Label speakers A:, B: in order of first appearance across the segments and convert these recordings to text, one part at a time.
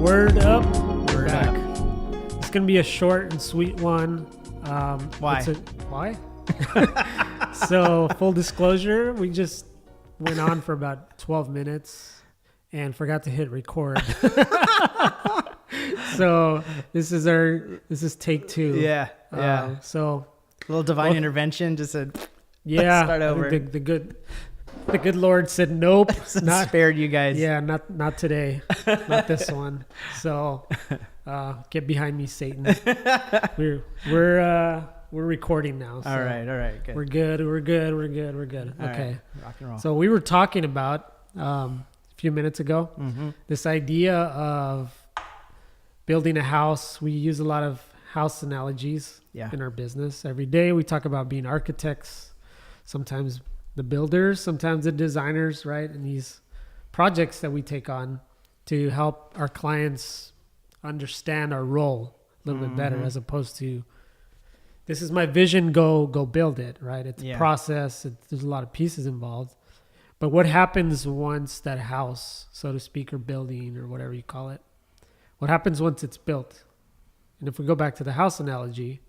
A: Word up.
B: Word
A: back.
B: up.
A: It's going to be a short and sweet one.
B: Why?
A: Why? So, full disclosure, we just went on for about 12 minutes and forgot to hit record. So, this is take two.
B: Yeah.
A: So,
B: A little divine intervention just said,
A: yeah,
B: start over.
A: The good Lord said, nope, not
B: spared you guys.
A: Yeah, not today, not this one. So, get behind me, Satan. We're recording now. So
B: All right, good.
A: We're good. Okay.
B: Right, rock and roll.
A: So we were talking about a few minutes ago this idea of building a house. We use a lot of house analogies in our business. Every day we talk about being architects, sometimes the builders, sometimes the designers, right? And these projects that we take on to help our clients understand our role a little bit better, as opposed to, this is my vision, go build it, right? It's a process. There's a lot of pieces involved. But what happens once that house, so to speak, or building or whatever you call it, what happens once it's built? And if we go back to the house analogy,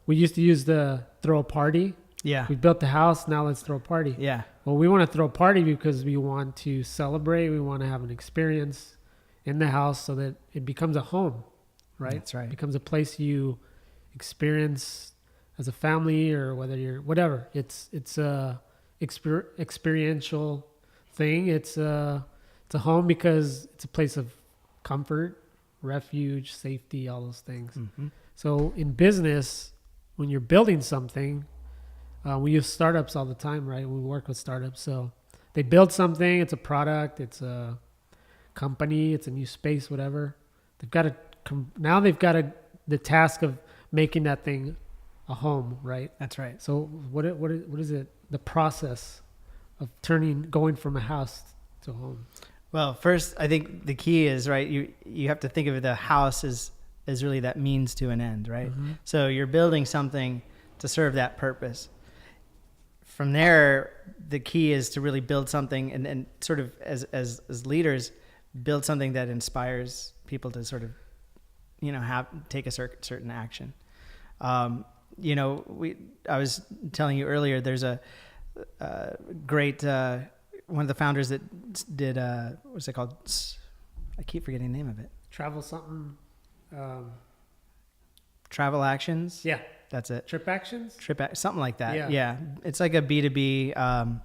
A: we used to use the throw a party.
B: Yeah.
A: We built the house, now let's throw a party.
B: Yeah.
A: Well, we want to throw a party because we want to celebrate. We want to have an experience in the house so that it becomes a home, right?
B: That's right.
A: It becomes a place you experience as a family, or whether you're whatever. It's a experiential thing. It's a home because it's a place of comfort, refuge, safety, all those things. So in business, when you're building something, we use startups all the time, right? We work with startups. So they build something, it's a product, it's a company, it's a new space, whatever. They've got the task of making that thing a home, right?
B: That's right.
A: So what is it? The process of going from a house to a home.
B: Well, first, I think the key is, right, you have to think of the house as really that means to an end, right? So you're building something to serve that purpose. From there, the key is to really build something and sort of as leaders, build something that inspires people to sort of, take a certain action. I was telling you earlier, there's a great, one of the founders that did, what's it called? I keep forgetting the name of it.
A: Travel something.
B: Travel Actions.
A: Yeah.
B: That's it.
A: Trip Actions?
B: Something like that.
A: Yeah.
B: It's like a B2B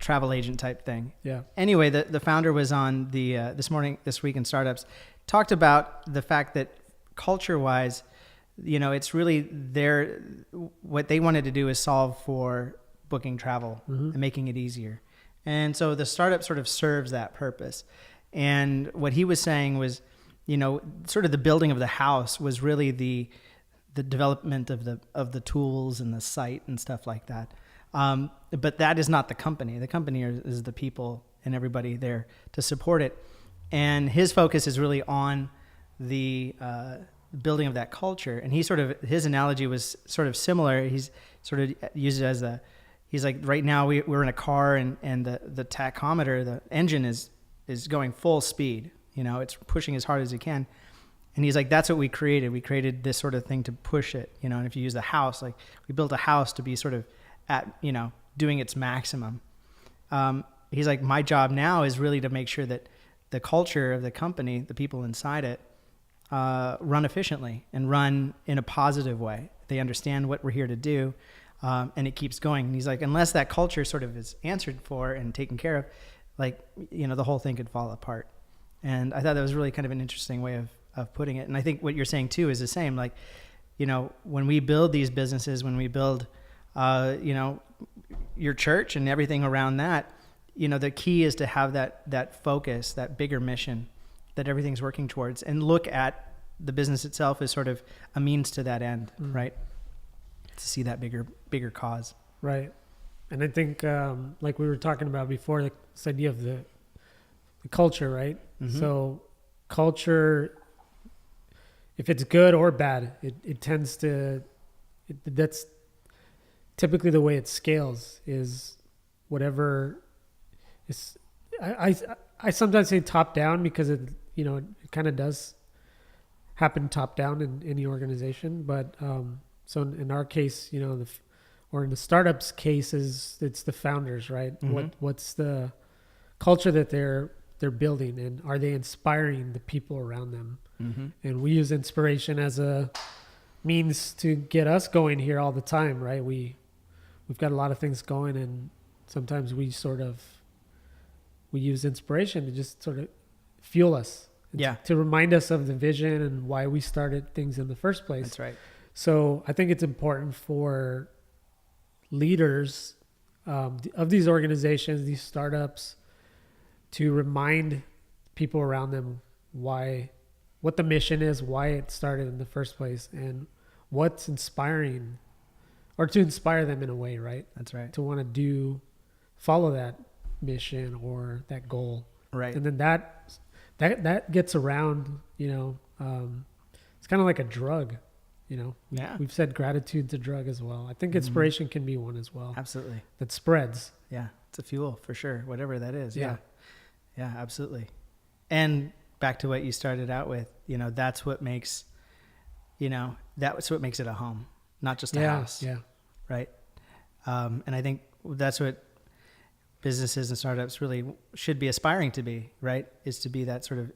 B: travel agent type thing.
A: Yeah.
B: Anyway, the founder was on the this week in startups, talked about the fact that culture-wise, it's really what they wanted to do is solve for booking travel and making it easier. And so the startup sort of serves that purpose. And what he was saying was, sort of the building of the house was really the development of the tools and the site and stuff like that. But that is not the company. The company is the people and everybody there to support it. And his focus is really on the building of that culture. And his analogy was sort of similar. He's sort of used it he's like, right now we're in a car and the tachometer, the engine is going full speed. It's pushing as hard as it can. And he's like, that's what we created. We created this sort of thing to push it, and if you use the house, like we built a house to be sort of at, doing its maximum. He's like, my job now is really to make sure that the culture of the company, the people inside it, run efficiently and run in a positive way. They understand what we're here to do, and it keeps going. And he's like, unless that culture sort of is answered for and taken care of, like, the whole thing could fall apart. And I thought that was really kind of an interesting way of putting it. And I think what you're saying too is the same. Like, when we build these businesses, when we build, your church and everything around that, the key is to have that focus, that bigger mission that everything's working towards, and look at the business itself as sort of a means to that end, right? To see that bigger cause.
A: Right. And I think, like we were talking about before, this idea of the culture, right? So culture, if it's good or bad, it tends to, that's typically the way it scales, is whatever is, I sometimes say top down because it kind of does happen top down in any organization. But so in our case, or in the startups cases, it's the founders, right?
B: Mm-hmm.
A: What's the culture that they're building, and are they inspiring the people around them?
B: Mm-hmm.
A: And we use inspiration as a means to get us going here all the time, right? We've got a lot of things going, and sometimes we use inspiration to just sort of fuel us.
B: Yeah.
A: To remind us of the vision and why we started things in the first place.
B: That's right.
A: So I think it's important for leaders of these organizations, these startups, to remind people around them what the mission is, why it started in the first place, and what's inspiring, or to inspire them in a way, right?
B: That's right.
A: To want to follow that mission or that goal.
B: Right.
A: And then that gets around, it's kind of like a drug,
B: Yeah.
A: We've said gratitude's a drug as well. I think inspiration can be one as well.
B: Absolutely.
A: That spreads.
B: Yeah. It's a fuel for sure. Whatever that is.
A: Yeah.
B: Yeah, absolutely. And back to what you started out with, that's what makes, that's what makes it a home, not just a house.
A: Yeah.
B: Right. And I think that's what businesses and startups really should be aspiring to be, right? Is to be that sort of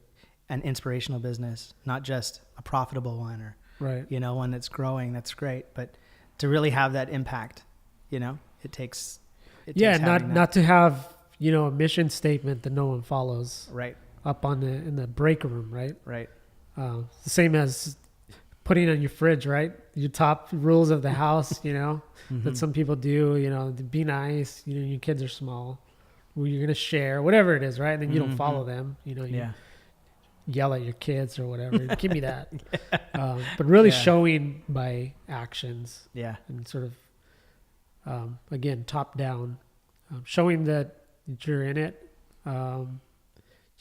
B: an inspirational business, not just a profitable one or,
A: right.
B: One that's growing. That's great. But to really have that impact, it takes
A: not to have, a mission statement that no one follows.
B: Right.
A: Up in the break room, right?
B: Right.
A: The same as putting on your fridge, right? Your top rules of the house,
B: Mm-hmm.
A: that some people do, to be nice, your kids are small, you're going to share, whatever it is, right? And then you don't follow them, you yell at your kids or whatever. Give me that. But really showing by actions.
B: Yeah.
A: And sort of, again, top down, showing that you're in it,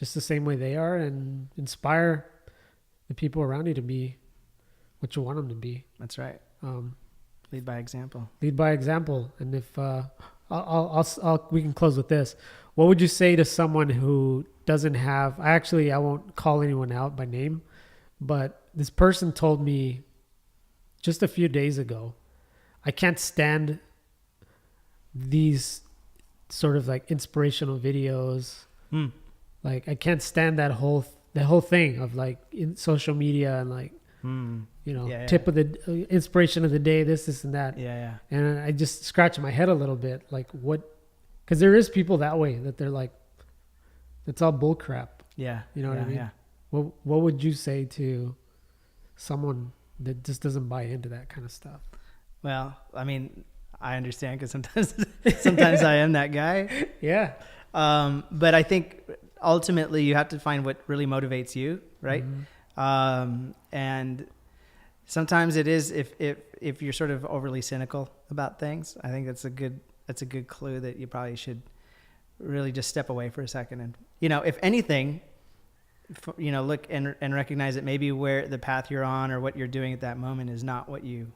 A: just the same way they are, and inspire the people around you to be what you want them to be.
B: That's right. Lead by example.
A: Lead by example. And if we can close with this. What would you say to someone who doesn't have? I won't call anyone out by name, but this person told me just a few days ago, I can't stand these sort of like inspirational videos. Like I can't stand the whole thing of like in social media and like. Tip of the inspiration of the day, this and that.
B: Yeah.
A: And I just scratch my head a little bit, like what, because there is people that way that they're like, it's all bull crap.
B: Yeah.
A: You know what I mean?
B: Yeah.
A: What would you say to someone that just doesn't buy into that kind of stuff?
B: Well, I mean, I understand because sometimes I am that guy.
A: Yeah.
B: But I think ultimately you have to find what really motivates you, right? Mm-hmm. And sometimes it is if you're sort of overly cynical about things. I think that's a good clue that you probably should really just step away for a second and if anything, look and recognize that maybe where the path you're on or what you're doing at that moment is not what you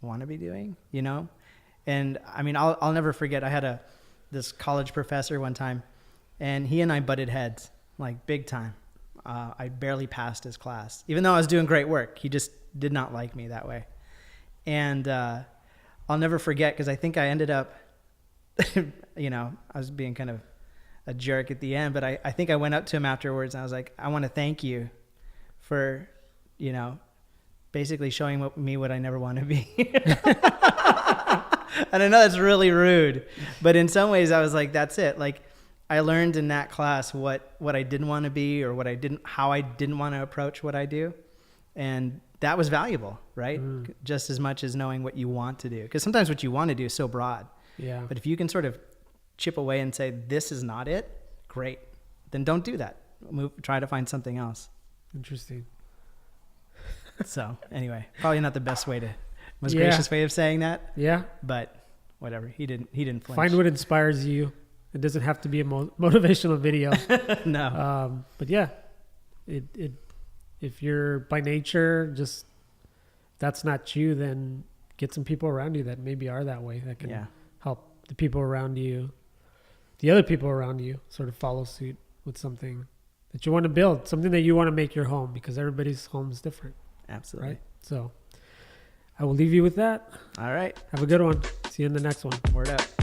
B: want to be doing. And I mean I'll never forget. I had this college professor one time, and he and I butted heads like big time. I barely passed his class, even though I was doing great work. He just did not like me that way. And I'll never forget, because I think I ended up, I was being kind of a jerk at the end, but I think I went up to him afterwards and I was like, I want to thank you for, basically showing me what I never want to be. And I know that's really rude, but in some ways I was like, that's it. Like, I learned in that class what I didn't want to be, or how I didn't want to approach what I do. And that was valuable, right? Just as much as knowing what you want to do. Because sometimes what you want to do is so broad.
A: Yeah.
B: But if you can sort of chip away and say, this is not it, great. Then don't do that. Try to find something else.
A: Interesting.
B: So anyway, probably not the most gracious way of saying that.
A: Yeah.
B: But whatever. He didn't flinch.
A: Find what inspires you. It doesn't have to be a motivational video.
B: No.
A: But yeah, if you're by nature, just that's not you, then get some people around you that maybe are that way, that can help the people around you, the other people around you sort of follow suit. with something that you want to build, something that you want to make your home, because everybody's home is different.
B: Absolutely.
A: Right? So I will leave you with that.
B: All right.
A: Have a good one. See you in the next one.
B: Word up.